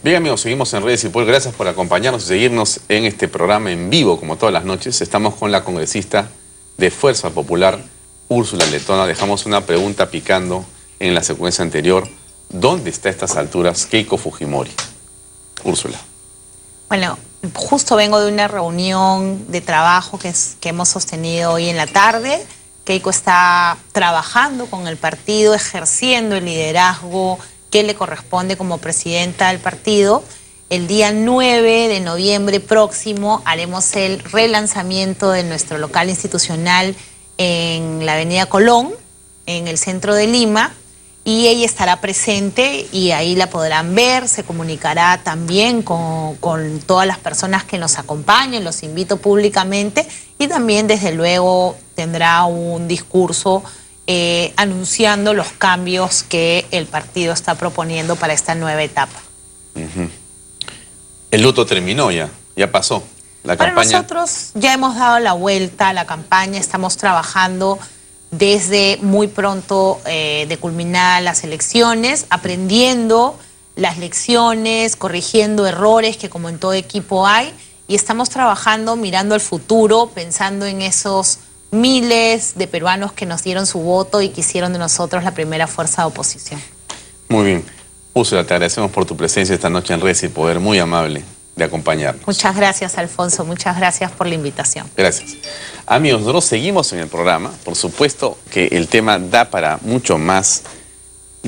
Bien, amigos, seguimos en Redes y Poder. Gracias por acompañarnos y seguirnos en este programa en vivo, como todas las noches. Estamos con la congresista de Fuerza Popular, Úrsula Letona. Dejamos una pregunta picando en la secuencia anterior. ¿Dónde está a estas alturas Keiko Fujimori? Úrsula. Bueno, justo vengo de una reunión de trabajo que hemos sostenido hoy en la tarde. Keiko está trabajando con el partido, ejerciendo el liderazgo que le corresponde como presidenta del partido. El día 9 de noviembre próximo haremos el relanzamiento de nuestro local institucional en la Avenida Colón, en el centro de Lima, y ella estará presente y ahí la podrán ver. Se comunicará también con todas las personas que nos acompañen, los invito públicamente, y también desde luego tendrá un discurso anunciando los cambios que el partido está proponiendo para esta nueva etapa. El luto terminó ya pasó. La Para campaña... nosotros ya hemos dado la vuelta a la campaña, estamos trabajando desde muy pronto de culminar las elecciones, aprendiendo las lecciones, corrigiendo errores que como en todo equipo hay, y estamos trabajando mirando al futuro, pensando en esos miles de peruanos que nos dieron su voto y que hicieron de nosotros la primera fuerza de oposición. Muy bien. Úrsula, te agradecemos por tu presencia esta noche en Redes y Poder, muy amable de acompañarnos. Muchas gracias, Alfonso, muchas gracias por la invitación. Gracias. Amigos, nosotros seguimos en el programa. Por supuesto que el tema da para mucho más,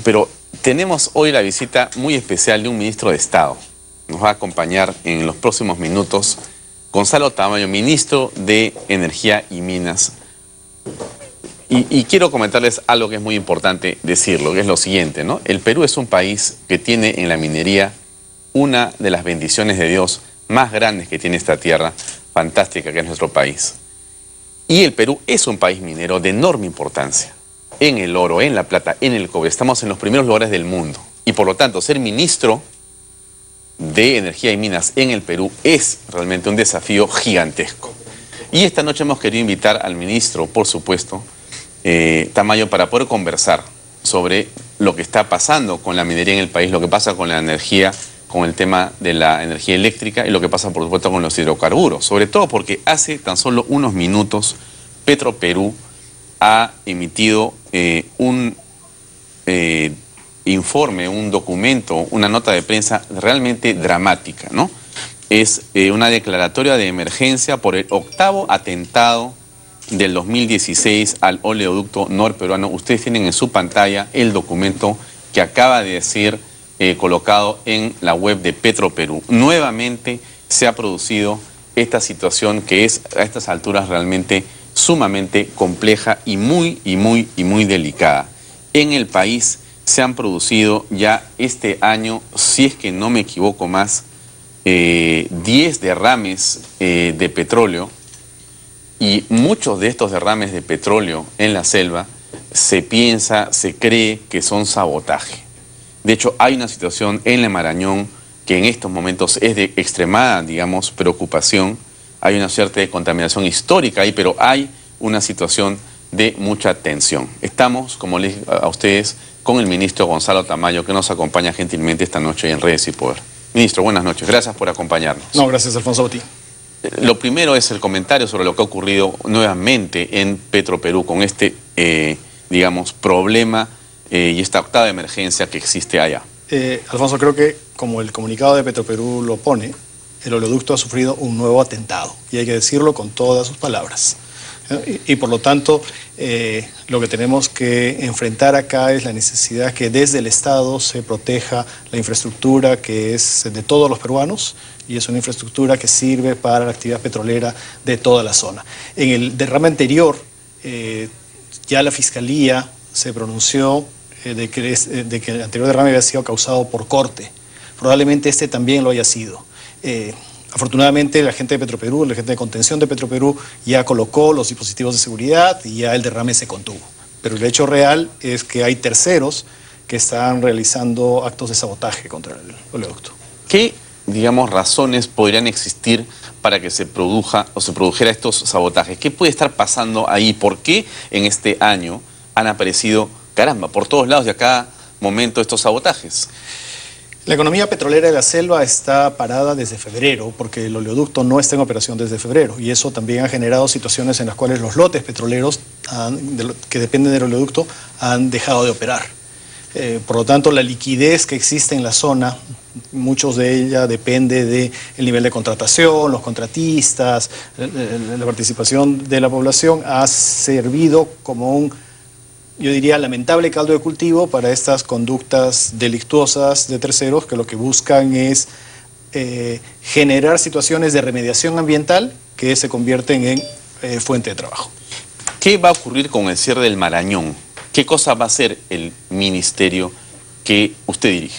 pero tenemos hoy la visita muy especial de un ministro de Estado. Nos va a acompañar en los próximos minutos Gonzalo Tamayo, ministro de Energía y Minas. Y quiero comentarles algo que es muy importante decirlo, que es lo siguiente, ¿no? El Perú es un país que tiene en la minería una de las bendiciones de Dios más grandes que tiene esta tierra fantástica que es nuestro país. Y el Perú es un país minero de enorme importancia. En el oro, en la plata, en el cobre. Estamos en los primeros lugares del mundo. Y por lo tanto, ser ministro de Energía y Minas en el Perú es realmente un desafío gigantesco. Y esta noche hemos querido invitar al ministro, por supuesto, Tamayo, para poder conversar sobre lo que está pasando con la minería en el país, lo que pasa con la energía, con el tema de la energía eléctrica y lo que pasa, por supuesto, con los hidrocarburos. Sobre todo porque hace tan solo unos minutos Petroperú ha emitido un informe, un documento, una nota de prensa realmente dramática, ¿no? Es una declaratoria de emergencia por el 8º atentado del 2016 al oleoducto norperuano. Ustedes tienen en su pantalla el documento que acaba de ser colocado en la web de Petroperú. Nuevamente se ha producido esta situación que es a estas alturas realmente sumamente compleja y muy delicada. En el país se han producido ya este año, si es que no me equivoco más, 10 derrames de petróleo, y muchos de estos derrames de petróleo en la selva se piensa, se cree que son sabotaje. De hecho, hay una situación en la Marañón que en estos momentos es de extremada, digamos, preocupación. Hay una cierta contaminación histórica ahí, pero hay una situación de mucha tensión. Estamos, como les digo a ustedes, con el ministro Gonzalo Tamayo, que nos acompaña gentilmente esta noche en Redes y Poder. Ministro, buenas noches. Gracias por acompañarnos. No, gracias, Alfonso, a ti. Lo primero es el comentario sobre lo que ha ocurrido nuevamente en Petroperú con este, digamos, problema y esta octava emergencia que existe allá. Alfonso, creo que como el comunicado de Petroperú lo pone, el oleoducto ha sufrido un nuevo atentado, y hay que decirlo con todas sus palabras. Y por lo tanto, lo que tenemos que enfrentar acá es la necesidad que desde el Estado se proteja la infraestructura que es de todos los peruanos, y es una infraestructura que sirve para la actividad petrolera de toda la zona. En el derrame anterior, ya la Fiscalía se pronunció de que el anterior derrame había sido causado por corte. Probablemente este también lo haya sido. Afortunadamente la gente de Petroperú, la gente de contención de Petroperú ya colocó los dispositivos de seguridad y ya el derrame se contuvo. Pero el hecho real es que hay terceros que están realizando actos de sabotaje contra el oleoducto. ¿Qué, digamos, razones podrían existir para que se produjera estos sabotajes? ¿Qué puede estar pasando ahí? ¿Por qué en este año han aparecido, caramba, por todos lados y a cada momento estos sabotajes? La economía petrolera de la selva está parada desde febrero, porque el oleoducto no está en operación desde febrero, y eso también ha generado situaciones en las cuales los lotes petroleros que dependen del oleoducto han dejado de operar. Por lo tanto, la liquidez que existe en la zona, muchos de ella depende del nivel de contratación, los contratistas, la participación de la población, ha servido como un, yo diría, lamentable caldo de cultivo para estas conductas delictuosas de terceros que lo que buscan es generar situaciones de remediación ambiental que se convierten en fuente de trabajo. ¿Qué va a ocurrir con el cierre del Marañón? ¿Qué cosa va a hacer el ministerio que usted dirige?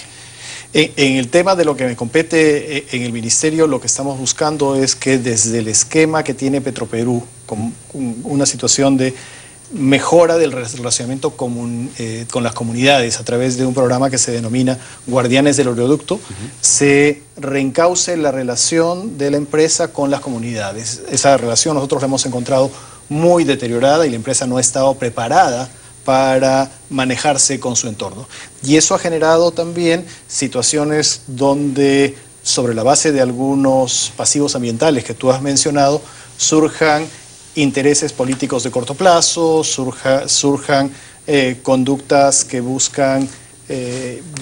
En el tema de lo que me compete en el ministerio, lo que estamos buscando es que desde el esquema que tiene Petroperú, con una situación de mejora del relacionamiento con las comunidades a través de un programa que se denomina Guardianes del Oleoducto, se reencauce la relación de la empresa con las comunidades. Esa relación nosotros la hemos encontrado muy deteriorada y la empresa no ha estado preparada para manejarse con su entorno. Y eso ha generado también situaciones donde, sobre la base de algunos pasivos ambientales que tú has mencionado, surjan intereses políticos de corto plazo, surjan conductas que buscan,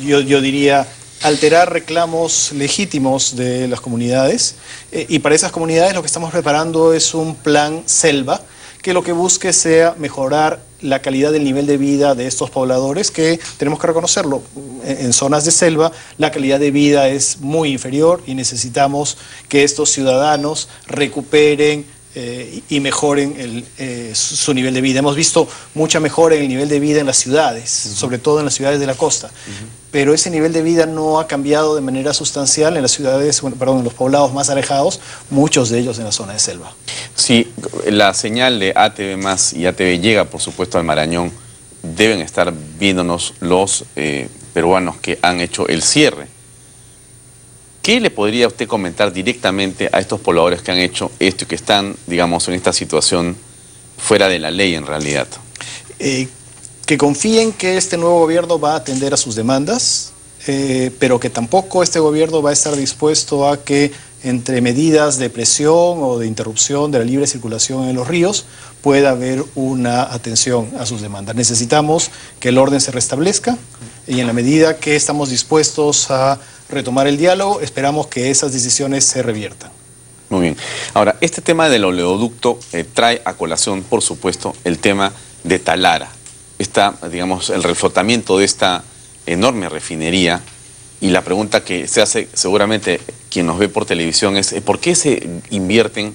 yo diría, alterar reclamos legítimos de las comunidades. Y para esas comunidades lo que estamos preparando es un plan selva que lo que busque sea mejorar la calidad del nivel de vida de estos pobladores, que tenemos que reconocerlo, en zonas de selva la calidad de vida es muy inferior y necesitamos que estos ciudadanos recuperen y mejoren su nivel de vida. Hemos visto mucha mejora en el nivel de vida en las ciudades, sobre todo en las ciudades de la costa, pero ese nivel de vida no ha cambiado de manera sustancial en las ciudades, en los poblados más alejados, muchos de ellos en la zona de selva. Si la señal de ATV+ y ATV llega, por supuesto, al Marañón, deben estar viéndonos los peruanos que han hecho el cierre. ¿Qué le podría usted comentar directamente a estos pobladores que han hecho esto y que están, digamos, en esta situación fuera de la ley en realidad? Que confíen que este nuevo gobierno va a atender a sus demandas, pero que tampoco este gobierno va a estar dispuesto a que entre medidas de presión o de interrupción de la libre circulación en los ríos pueda haber una atención a sus demandas. Necesitamos que el orden se restablezca y en la medida que estamos dispuestos a retomar el diálogo, esperamos que esas decisiones se reviertan. Muy bien. Ahora, este tema del oleoducto trae a colación, por supuesto, el tema de Talara. Digamos, el reflotamiento de esta enorme refinería, y la pregunta que se hace seguramente quien nos ve por televisión es ¿por qué se invierten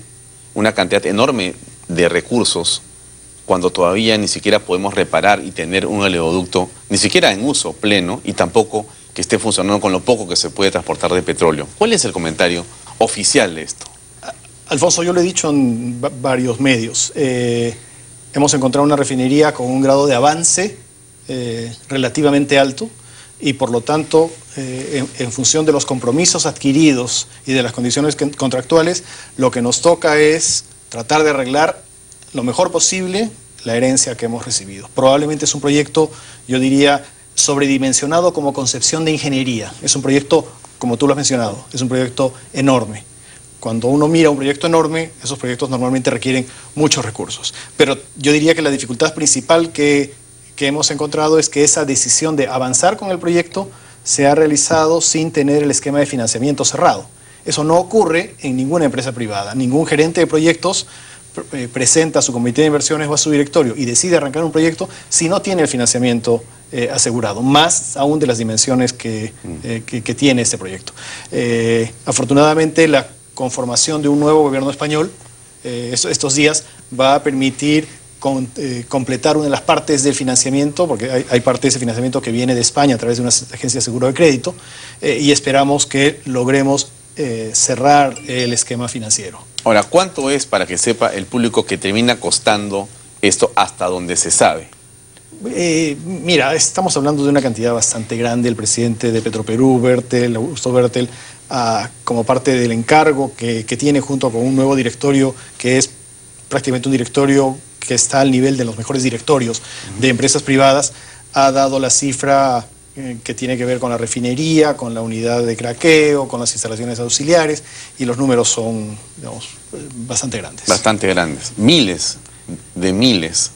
una cantidad enorme de recursos cuando todavía ni siquiera podemos reparar y tener un oleoducto, ni siquiera en uso pleno, y tampoco que esté funcionando con lo poco que se puede transportar de petróleo? ¿Cuál es el comentario oficial de esto? Alfonso, yo lo he dicho en varios medios. Hemos encontrado una refinería con un grado de avance relativamente alto y por lo tanto, en función de los compromisos adquiridos y de las condiciones contractuales, lo que nos toca es tratar de arreglar lo mejor posible la herencia que hemos recibido. Probablemente es un proyecto, yo diría, sobredimensionado como concepción de ingeniería. Es un proyecto, como tú lo has mencionado, es un proyecto enorme. Cuando uno mira un proyecto enorme, esos proyectos normalmente requieren muchos recursos. Pero yo diría que la dificultad principal que hemos encontrado es que esa decisión de avanzar con el proyecto se ha realizado sin tener el esquema de financiamiento cerrado. Eso no ocurre en ninguna empresa privada. Ningún gerente de proyectos presenta a su comité de inversiones o a su directorio y decide arrancar un proyecto si no tiene el financiamiento asegurado, más aún de las dimensiones que tiene este proyecto. Afortunadamente, la conformación de un nuevo gobierno español estos días va a permitir completar una de las partes del financiamiento, porque hay parte de ese financiamiento que viene de España a través de una agencia de seguro de crédito, y esperamos que logremos cerrar el esquema financiero. Ahora, ¿cuánto es, para que sepa el público, que termina costando esto hasta donde se sabe? Mira, estamos hablando de una cantidad bastante grande. El presidente de Petroperú, Augusto Bertel, como parte del encargo que tiene junto con un nuevo directorio, que es prácticamente un directorio que está al nivel de los mejores directorios de empresas privadas, ha dado la cifra que tiene que ver con la refinería, con la unidad de craqueo, con las instalaciones auxiliares, y los números son, digamos, bastante grandes. Bastante grandes. Miles de millones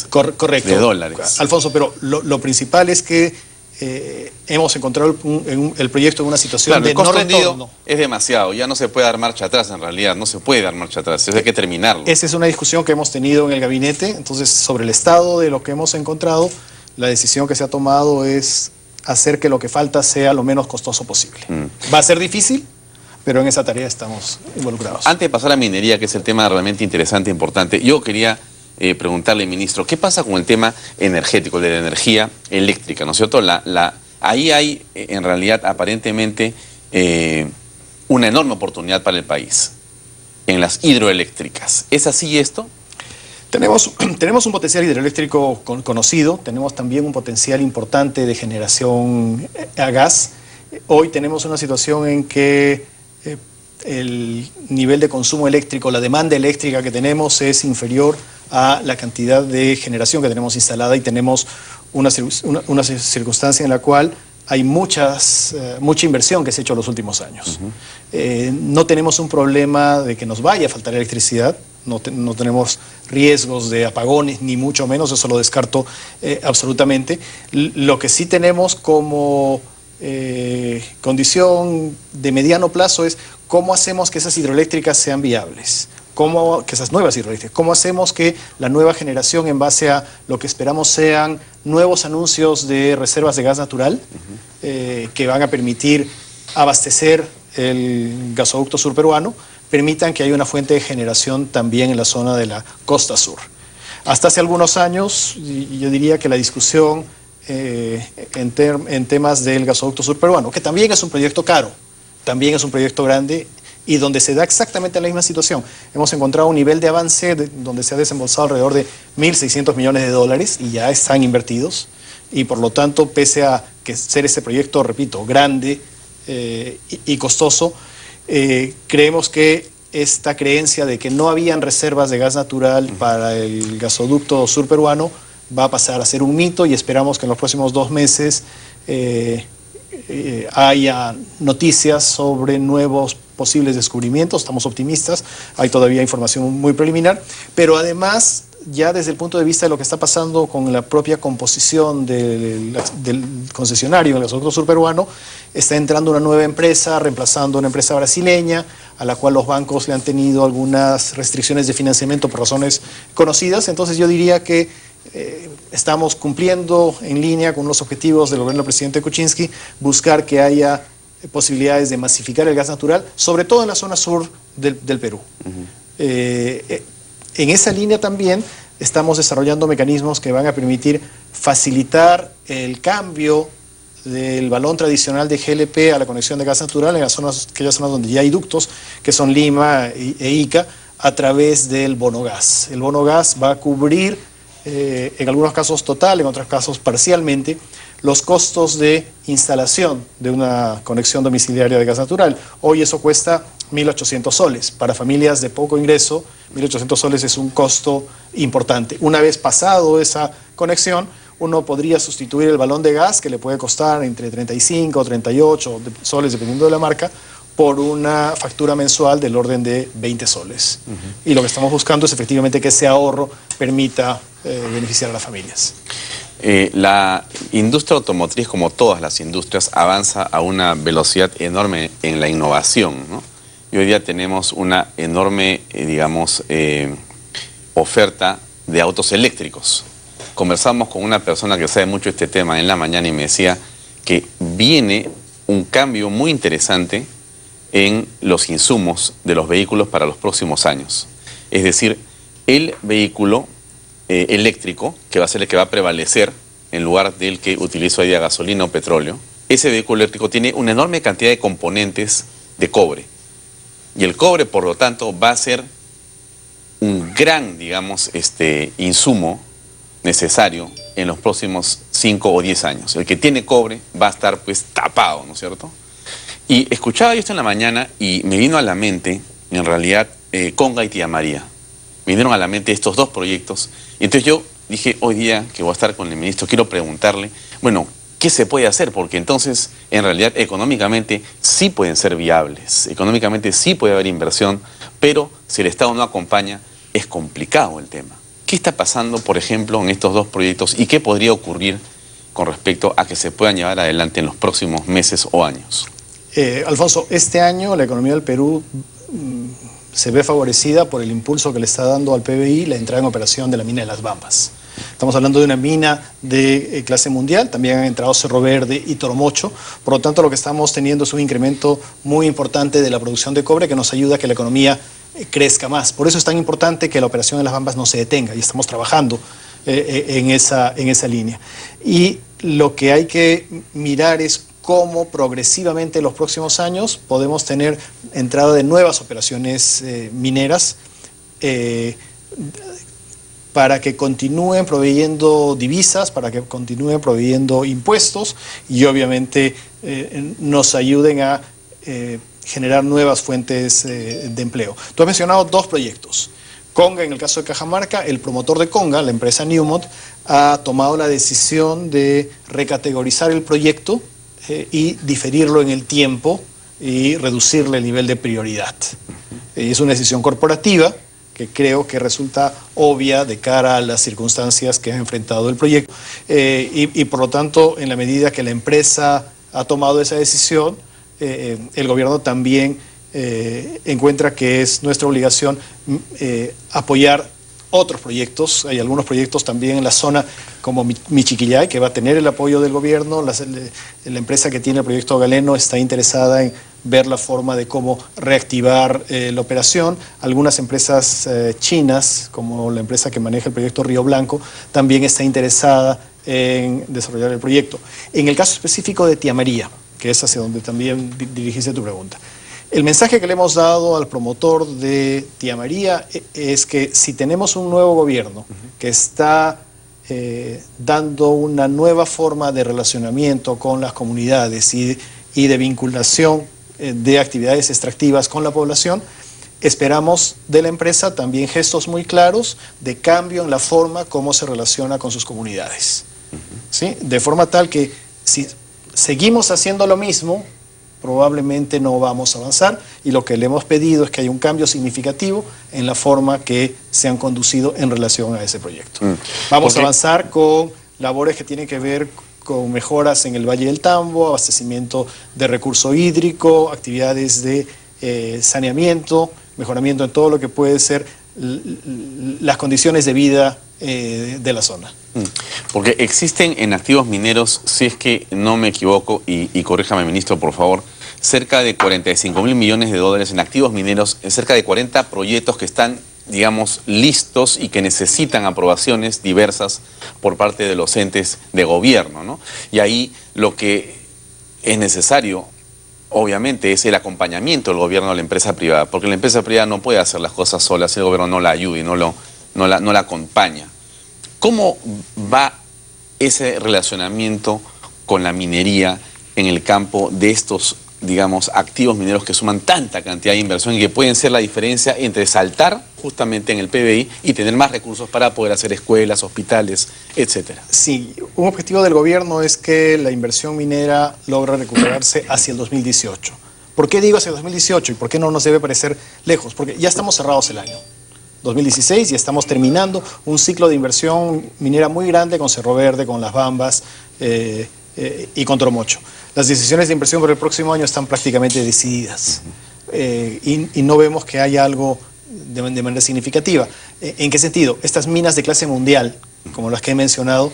Correcto. de dólares. Alfonso, pero lo principal es que hemos encontrado el proyecto en una situación Claro, de el costo no vendido retorno. es demasiado, ya no se puede dar marcha atrás en realidad, no se puede dar marcha atrás, eso hay que terminarlo. Esa es una discusión que hemos tenido en el gabinete. Entonces, sobre el estado de lo que hemos encontrado, la decisión que se ha tomado es hacer que lo que falta sea lo menos costoso posible. Va a ser difícil, pero en esa tarea estamos involucrados. Antes de pasar a minería, que es el tema realmente interesante e importante, yo quería preguntarle, ministro, ¿qué pasa con el tema energético, de la energía eléctrica, ¿no es cierto? Ahí hay, en realidad, aparentemente, una enorme oportunidad para el país, en las hidroeléctricas. ¿Es así esto? Tenemos un potencial hidroeléctrico conocido, tenemos también un potencial importante de generación a gas. Hoy tenemos una situación en que el nivel de consumo eléctrico, la demanda eléctrica que tenemos es inferior a la cantidad de generación que tenemos instalada, y tenemos una circunstancia en la cual hay mucha inversión que se ha hecho en los últimos años. No tenemos un problema de que nos vaya a faltar electricidad, no tenemos riesgos de apagones, ni mucho menos, eso lo descarto absolutamente. Lo que sí tenemos como condición de mediano plazo es cómo hacemos que esas hidroeléctricas sean viables. Que esas nuevas hidroeléctricas, cómo hacemos que la nueva generación, en base a lo que esperamos sean nuevos anuncios de reservas de gas natural, que van a permitir abastecer el gasoducto sur peruano, permitan que haya una fuente de generación también en la zona de la costa sur. Hasta hace algunos años, yo diría que la discusión en temas del gasoducto sur peruano, que también es un proyecto caro, también es un proyecto grande, y donde se da exactamente la misma situación. Hemos encontrado un nivel de avance donde se ha desembolsado alrededor de 1.600 millones de dólares y ya están invertidos, y por lo tanto, pese a que ser ese proyecto, repito, grande y costoso, creemos que esta creencia de que no habían reservas de gas natural para el gasoducto sur peruano va a pasar a ser un mito, y esperamos que en los próximos 2 meses haya noticias sobre nuevos posibles descubrimientos. Estamos optimistas, hay todavía información muy preliminar, pero además, ya desde el punto de vista de lo que está pasando con la propia composición del concesionario, el gasoducto sur peruano, está entrando una nueva empresa, reemplazando una empresa brasileña, a la cual los bancos le han tenido algunas restricciones de financiamiento por razones conocidas. Entonces yo diría que estamos cumpliendo en línea con los objetivos del gobierno del presidente Kuczynski, buscar que haya posibilidades de masificar el gas natural, sobre todo en la zona sur del Perú. En esa línea también estamos desarrollando mecanismos que van a permitir facilitar el cambio del balón tradicional de GLP a la conexión de gas natural en aquellas zonas donde ya hay ductos, que son Lima e Ica, a través del bono gas. El bono gas va a cubrir, en algunos casos total, en otros casos parcialmente, los costos de instalación de una conexión domiciliaria de gas natural. Hoy eso cuesta 1.800 soles. Para familias de poco ingreso, 1.800 soles es un costo importante. Una vez pasado esa conexión, uno podría sustituir el balón de gas, que le puede costar entre 35 o 38 soles, dependiendo de la marca, por una factura mensual del orden de 20 soles. Y lo que estamos buscando es efectivamente que ese ahorro permita beneficiar a las familias. La industria automotriz, como todas las industrias, avanza a una velocidad enorme en la innovación, ¿no? Y hoy día tenemos una enorme, oferta de autos eléctricos. Conversamos con una persona que sabe mucho de este tema en la mañana y me decía que viene un cambio muy interesante en los insumos de los vehículos para los próximos años. Es decir, el vehículo eléctrico, que va a ser el que va a prevalecer en lugar del que utiliza hoy día gasolina o petróleo, ese vehículo eléctrico tiene una enorme cantidad de componentes de cobre. Y el cobre, por lo tanto, va a ser un gran, insumo necesario en los próximos 5 o 10 años. El que tiene cobre va a estar, pues, tapado, ¿no es cierto? Y escuchaba yo esto en la mañana y me vino a la mente, en realidad, Conga y Tía María. Me vinieron a la mente estos dos proyectos. Y entonces yo dije, hoy día que voy a estar con el ministro, quiero preguntarle, bueno, ¿qué se puede hacer? Porque entonces, en realidad, económicamente sí pueden ser viables, económicamente sí puede haber inversión, pero si el Estado no acompaña, es complicado el tema. ¿Qué está pasando, por ejemplo, en estos dos proyectos y qué podría ocurrir con respecto a que se puedan llevar adelante en los próximos meses o años? Alfonso, este año la economía del Perú se ve favorecida por el impulso que le está dando al PBI la entrada en operación de la mina de Las Bambas. Estamos hablando de una mina de clase mundial, también han entrado Cerro Verde y Toromocho, por lo tanto lo que estamos teniendo es un incremento muy importante de la producción de cobre que nos ayuda a que la economía crezca más. Por eso es tan importante que la operación de Las Bambas no se detenga y estamos trabajando en esa línea. Y lo que hay que mirar es cómo progresivamente en los próximos años podemos tener entrada de nuevas operaciones mineras para que continúen proveyendo divisas, para que continúen proveyendo impuestos y obviamente nos ayuden a generar nuevas fuentes de empleo. Tú has mencionado dos proyectos. Conga, en el caso de Cajamarca, el promotor de Conga, la empresa Newmont, ha tomado la decisión de recategorizar el proyecto y diferirlo en el tiempo y reducirle el nivel de prioridad. Es una decisión corporativa que creo que resulta obvia de cara a las circunstancias que ha enfrentado el proyecto. Y por lo tanto, en la medida que la empresa ha tomado esa decisión, el gobierno también encuentra que es nuestra obligación apoyar otros proyectos. Hay algunos proyectos también en la zona como Michiquillay, que va a tener el apoyo del gobierno. La empresa que tiene el proyecto Galeno está interesada en ver la forma de cómo reactivar la operación. Algunas empresas chinas, como la empresa que maneja el proyecto Río Blanco, también está interesada en desarrollar el proyecto. En el caso específico de Tía María, que es hacia donde también dirigiste tu pregunta, el mensaje que le hemos dado al promotor de Tía María es que si tenemos un nuevo gobierno que está dando una nueva forma de relacionamiento con las comunidades y de vinculación de actividades extractivas con la población, esperamos de la empresa también gestos muy claros de cambio en la forma como se relaciona con sus comunidades. ¿Sí? De forma tal que si seguimos haciendo lo mismo, probablemente no vamos a avanzar, y lo que le hemos pedido es que haya un cambio significativo en la forma que se han conducido en relación a ese proyecto. Vamos a avanzar con labores que tienen que ver con mejoras en el Valle del Tambo, abastecimiento de recurso hídrico, actividades de saneamiento, mejoramiento en todo lo que puede ser las condiciones de vida de la zona. Porque existen en activos mineros, si es que no me equivoco, y corríjame, ministro, por favor, cerca de 45.000 millones de dólares en activos mineros, en cerca de 40 proyectos que están, digamos, listos y que necesitan aprobaciones diversas por parte de los entes de gobierno, ¿no? Y ahí lo que es necesario, obviamente, es el acompañamiento del gobierno a la empresa privada, porque la empresa privada no puede hacer las cosas sola si el gobierno no la ayuda y no la acompaña. ¿Cómo va ese relacionamiento con la minería en el campo de estos, digamos, activos mineros que suman tanta cantidad de inversión y que pueden ser la diferencia entre saltar justamente en el PBI y tener más recursos para poder hacer escuelas, hospitales, etcétera? Sí, un objetivo del gobierno es que la inversión minera logre recuperarse hacia el 2018. ¿Por qué digo hacia el 2018 y por qué no nos debe parecer lejos? Porque ya estamos cerrados el año 2016 y estamos terminando un ciclo de inversión minera muy grande con Cerro Verde, con Las Bambas y con Toromocho. Las decisiones de inversión para el próximo año están prácticamente decididas y no vemos que haya algo de manera significativa. ¿En qué sentido? Estas minas de clase mundial, como las que he mencionado,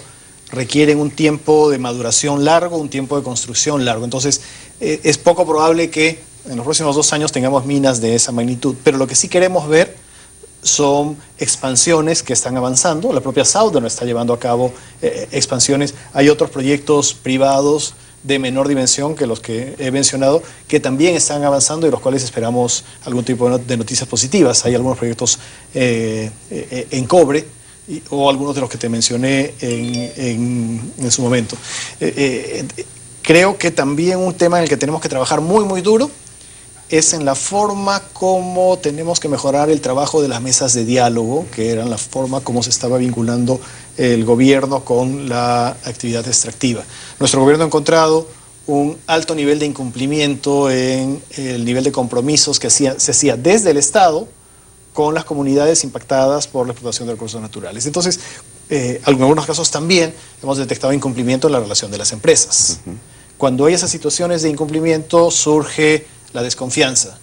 requieren un tiempo de maduración largo, un tiempo de construcción largo. Entonces, es poco probable que en los próximos 2 años tengamos minas de esa magnitud. Pero lo que sí queremos ver son expansiones que están avanzando. La propia Southern está llevando a cabo expansiones. Hay otros proyectos privados de menor dimensión que los que he mencionado, que también están avanzando y los cuales esperamos algún tipo de noticias positivas. Hay algunos proyectos en cobre o algunos de los que te mencioné en su momento. Creo que también un tema en el que tenemos que trabajar muy, muy duro es en la forma como tenemos que mejorar el trabajo de las mesas de diálogo, que eran la forma como se estaba vinculando el gobierno con la actividad extractiva. Nuestro gobierno ha encontrado un alto nivel de incumplimiento en el nivel de compromisos que se hacía desde el Estado con las comunidades impactadas por la explotación de recursos naturales. Entonces, en algunos casos también hemos detectado incumplimiento en la relación de las empresas. Cuando hay esas situaciones de incumplimiento surge la desconfianza.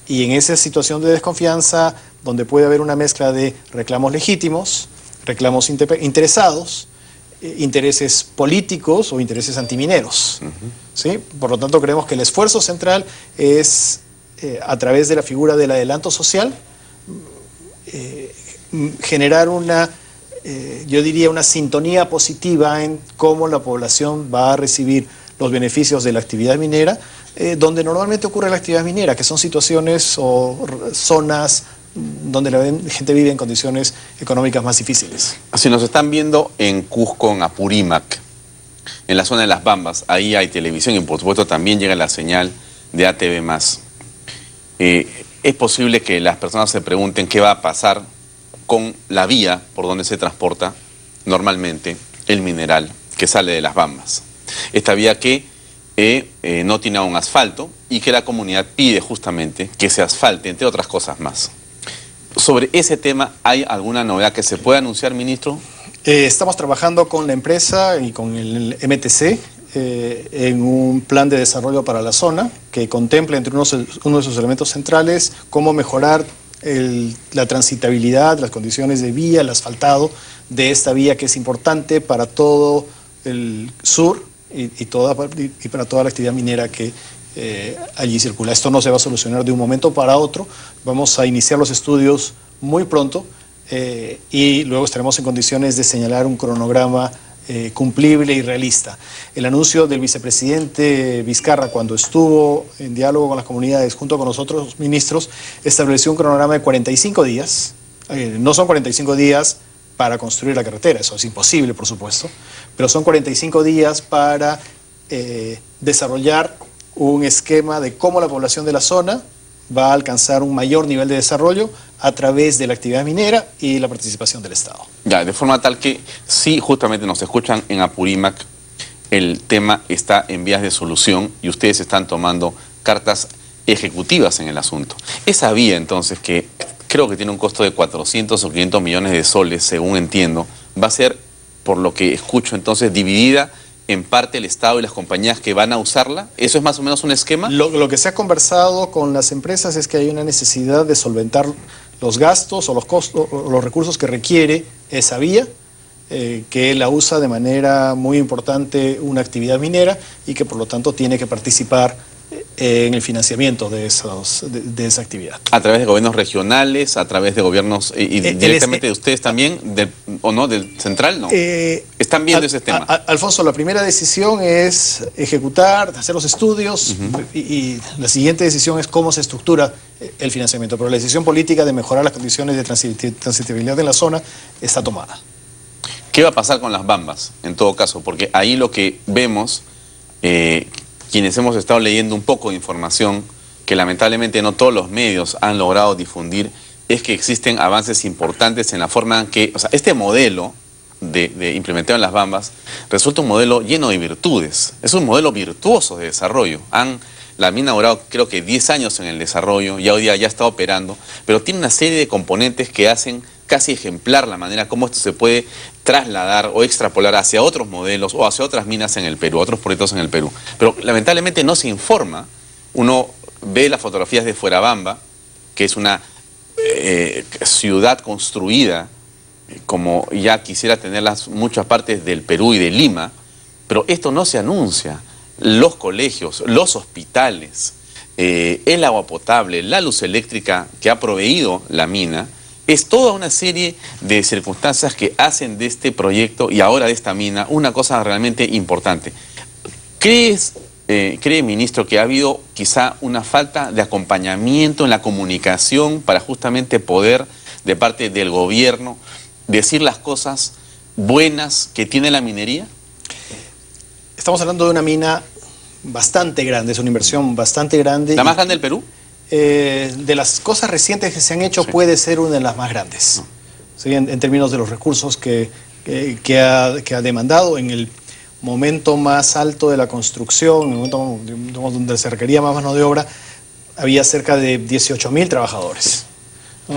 Y en esa situación de desconfianza, donde puede haber una mezcla de reclamos legítimos, reclamos interesados, intereses políticos o intereses antimineros. ¿Sí? Por lo tanto, creemos que el esfuerzo central es, a través de la figura del adelanto social, generar una, yo diría, una sintonía positiva en cómo la población va a recibir los beneficios de la actividad minera, donde normalmente ocurre la actividad minera, que son situaciones o zonas donde la gente vive en condiciones económicas más difíciles. Si nos están viendo en Cusco, en Apurímac, en la zona de Las Bambas, ahí hay televisión y por supuesto también llega la señal de ATV+. Es posible que las personas se pregunten qué va a pasar con la vía por donde se transporta normalmente el mineral que sale de Las Bambas. Esta vía que no tiene aún asfalto y que la comunidad pide justamente que se asfalte, entre otras cosas más. Sobre ese tema, ¿hay alguna novedad que se pueda anunciar, ministro? Estamos trabajando con la empresa y con el MTC en un plan de desarrollo para la zona que contempla entre uno de sus elementos centrales cómo mejorar la transitabilidad, las condiciones de vía, el asfaltado de esta vía que es importante para todo el sur y para toda la actividad minera que allí circula. Esto no se va a solucionar de un momento para otro. Vamos a iniciar los estudios muy pronto y luego estaremos en condiciones de señalar un cronograma cumplible y realista. El anuncio del vicepresidente Vizcarra, cuando estuvo en diálogo con las comunidades junto con nosotros, los ministros, estableció un cronograma de 45 días. No son 45 días para construir la carretera, eso es imposible, por supuesto, pero son 45 días para desarrollar un esquema de cómo la población de la zona va a alcanzar un mayor nivel de desarrollo a través de la actividad minera y la participación del Estado. Ya, de forma tal que sí, justamente nos escuchan en Apurímac, el tema está en vías de solución y ustedes están tomando cartas ejecutivas en el asunto. Esa vía, entonces, que creo que tiene un costo de 400 o 500 millones de soles, según entiendo, va a ser, por lo que escucho entonces, dividida en parte el Estado y las compañías que van a usarla. ¿Eso es más o menos un esquema? Lo que se ha conversado con las empresas es que hay una necesidad de solventar los gastos o los costos o los recursos que requiere esa vía, que la usa de manera muy importante una actividad minera y que por lo tanto tiene que participar en el financiamiento de esa actividad. ¿A través de gobiernos regionales, a través de gobiernos y directamente de ustedes también, o no, del central? No. ¿Están viendo ese tema? Alfonso, la primera decisión es ejecutar, hacer los estudios y la siguiente decisión es cómo se estructura el financiamiento. Pero la decisión política de mejorar las condiciones de transitabilidad en la zona está tomada. ¿Qué va a pasar con Las Bambas, en todo caso? Porque ahí lo que vemos, quienes hemos estado leyendo un poco de información, que lamentablemente no todos los medios han logrado difundir, es que existen avances importantes en la forma en que, o sea, este modelo de implementado en Las Bambas resulta un modelo lleno de virtudes. Es un modelo virtuoso de desarrollo. La mina ha durado creo que 10 años en el desarrollo, ya hoy día ya está operando, pero tiene una serie de componentes que hacen casi ejemplar la manera como esto se puede trasladar o extrapolar hacia otros modelos o hacia otras minas en el Perú, otros proyectos en el Perú. Pero lamentablemente no se informa. Uno ve las fotografías de Fuerabamba, que es una ciudad construida como ya quisiera tenerlas muchas partes del Perú y de Lima, pero esto no se anuncia. Los colegios, los hospitales, el agua potable, la luz eléctrica que ha proveído la mina, es toda una serie de circunstancias que hacen de este proyecto y ahora de esta mina una cosa realmente importante. ¿Cree, ministro, que ha habido quizá una falta de acompañamiento en la comunicación para justamente poder, de parte del gobierno, decir las cosas buenas que tiene la minería? Estamos hablando de una mina bastante grande, es una inversión bastante grande. ¿La más grande del Perú? de las cosas recientes que se han hecho, puede ser una de las más grandes, ¿sí? En términos de los recursos que ha demandado en el momento más alto de la construcción, en el momento donde se requería más mano de obra, había cerca de 18.000 trabajadores.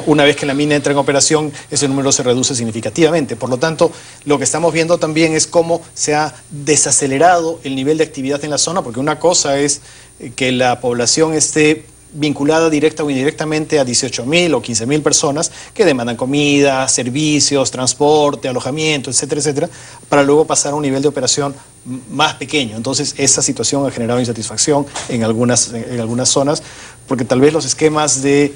Una vez que la mina entra en operación, ese número se reduce significativamente. Por lo tanto, lo que estamos viendo también es cómo se ha desacelerado el nivel de actividad en la zona, porque una cosa es que la población esté vinculada directa o indirectamente a 18.000 o 15.000 personas que demandan comida, servicios, transporte, alojamiento, etcétera, etcétera, para luego pasar a un nivel de operación más pequeño. Entonces, esa situación ha generado insatisfacción en algunas zonas, porque tal vez los esquemas de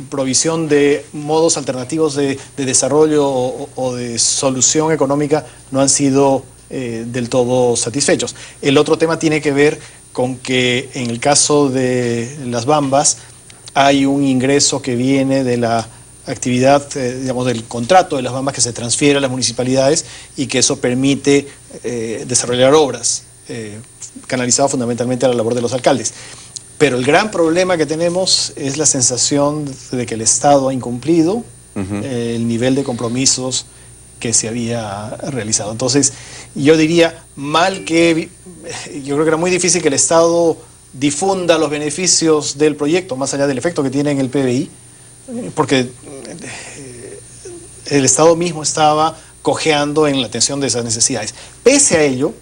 provisión de modos alternativos de desarrollo o de solución económica no han sido del todo satisfechos. El otro tema tiene que ver con que en el caso de las Bambas hay un ingreso que viene de la actividad, digamos, del contrato de las Bambas que se transfiere a las municipalidades y que eso permite desarrollar obras, canalizado fundamentalmente a la labor de los alcaldes. Pero el gran problema que tenemos es la sensación de que el Estado ha incumplido el nivel de compromisos que se había realizado. Entonces, yo diría, yo creo que era muy difícil que el Estado difunda los beneficios del proyecto, más allá del efecto que tiene en el PBI, porque el Estado mismo estaba cojeando en la atención de esas necesidades. Pese a ello,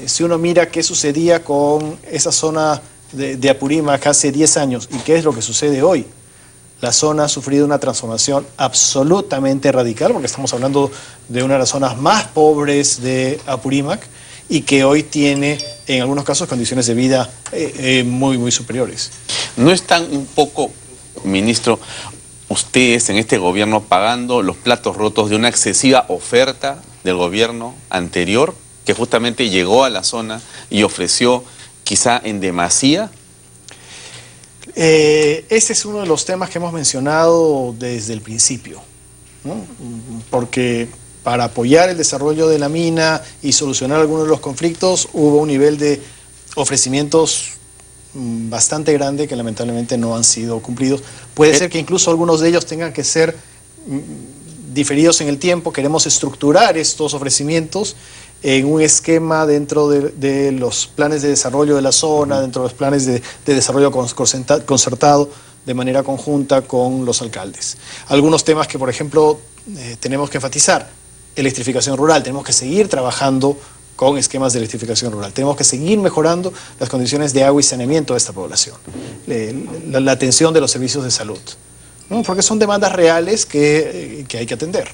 si uno mira qué sucedía con esa zona de Apurímac hace 10 años y qué es lo que sucede hoy, la zona ha sufrido una transformación absolutamente radical, porque estamos hablando de una de las zonas más pobres de Apurímac y que hoy tiene, en algunos casos, condiciones de vida muy, muy superiores. ¿No están un poco, ministro, ustedes en este gobierno pagando los platos rotos de una excesiva oferta del gobierno anterior, que justamente llegó a la zona y ofreció quizá en demasía? Ese es uno de los temas que hemos mencionado desde el principio, ¿no? Porque para apoyar el desarrollo de la mina y solucionar algunos de los conflictos hubo un nivel de ofrecimientos bastante grande que lamentablemente no han sido cumplidos. Puede ser que incluso algunos de ellos tengan que ser diferidos en el tiempo. Queremos estructurar estos ofrecimientos en un esquema dentro de los planes de desarrollo de la zona, dentro de los planes de desarrollo concertado de manera conjunta con los alcaldes. Algunos temas que, por ejemplo, tenemos que enfatizar: electrificación rural. Tenemos que seguir trabajando con esquemas de electrificación rural. Tenemos que seguir mejorando las condiciones de agua y saneamiento de esta población. La atención de los servicios de salud, ¿no? Porque son demandas reales que hay que atender.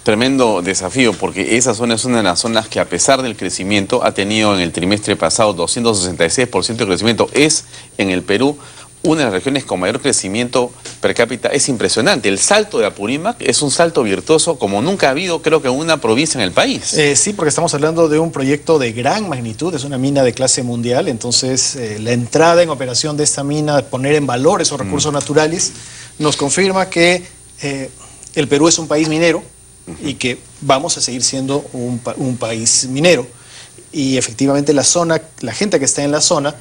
Tremendo desafío, porque esa zona es una de las zonas que, a pesar del crecimiento, ha tenido en el trimestre pasado 266% de crecimiento. Es en el Perú una de las regiones con mayor crecimiento per cápita. Es impresionante. El salto de Apurímac es un salto virtuoso como nunca ha habido, creo que en una provincia en el país. Sí, porque estamos hablando de un proyecto de gran magnitud, es una mina de clase mundial. Entonces, la entrada en operación de esta mina, poner en valor esos recursos naturales, nos confirma que el Perú es un país minero y que vamos a seguir siendo un país minero. Y efectivamente la gente que está en la zona,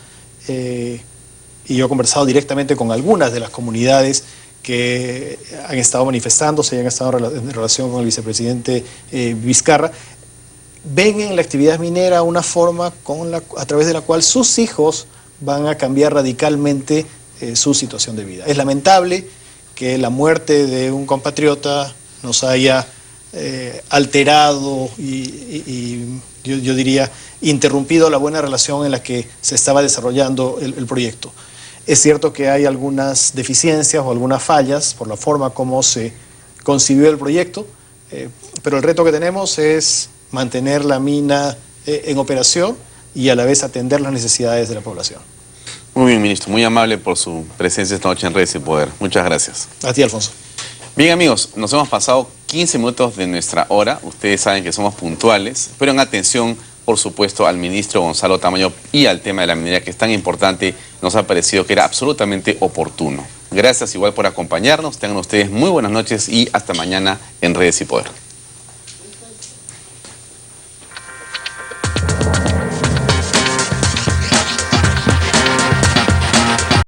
y yo he conversado directamente con algunas de las comunidades que han estado manifestándose y han estado en relación con el vicepresidente Vizcarra, ven en la actividad minera una forma a través de la cual sus hijos van a cambiar radicalmente su situación de vida. Es lamentable que la muerte de un compatriota nos haya alterado y yo diría interrumpido la buena relación en la que se estaba desarrollando el proyecto. Es cierto que hay algunas deficiencias o algunas fallas por la forma como se concibió el proyecto, pero el reto que tenemos es mantener la mina en operación y a la vez atender las necesidades de la población. Muy bien, ministro, muy amable por su presencia esta noche en Redes y Poder. Muchas gracias. A ti, Alfonso. Bien, amigos, nos hemos pasado 15 minutos de nuestra hora. Ustedes saben que somos puntuales, pero en atención, por supuesto, al ministro Gonzalo Tamayo y al tema de la minería, que es tan importante, nos ha parecido que era absolutamente oportuno. Gracias igual por acompañarnos. Tengan ustedes muy buenas noches y hasta mañana en Redes y Poder.